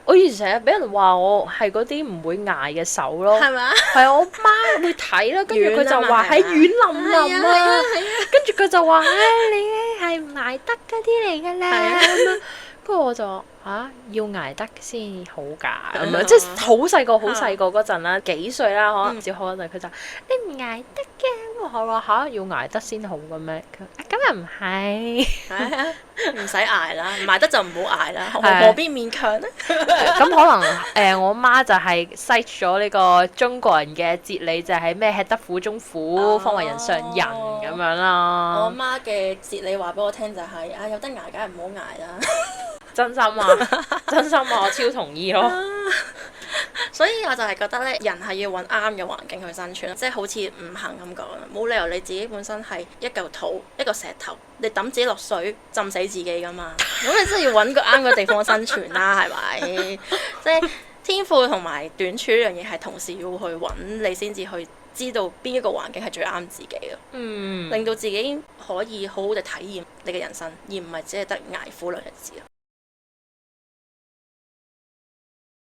我以前成日俾人話我係嗰啲唔會捱嘅手咯，係咪啊？係啊，我媽會睇啦，跟住佢就話係軟軟腍腍啊，係啊，跟住佢就話你咧係唔捱得嗰啲嚟㗎啦咁樣，跟住我就話要捱得先好㗎咁樣，即係好細個嗰陣啦，幾歲啦，可能小學嗰陣，佢就你唔捱得嘅，我話要捱得先好嘅咩？佢咁又唔係。係啊，唔使捱啦，唔捱得就唔好捱啦，係何必勉強呢？咁可能我媽就係篩咗呢個中國人嘅哲理，就係咩吃得苦中苦，方為人上人咁樣我啦。媽嘅哲理話俾我聽就係、有得捱梗係唔好捱啦。真心啊，真心啊，我超同意咯。所以我就係覺得咧，人係要揾啱嘅環境去生存，即係好似吳恆咁講啦，冇理由你自己本身係一嚿土一個石頭，你抌自己落水浸死自己噶嘛。咁你真係要揾個啱嘅地方生存啦，係咪？即係天賦同埋短處呢樣嘢係同時要去揾，你先至去知道邊一個環境係最啱自己咯。令到自己可以好好地體驗你嘅人生，而唔係只係得捱苦兩日子。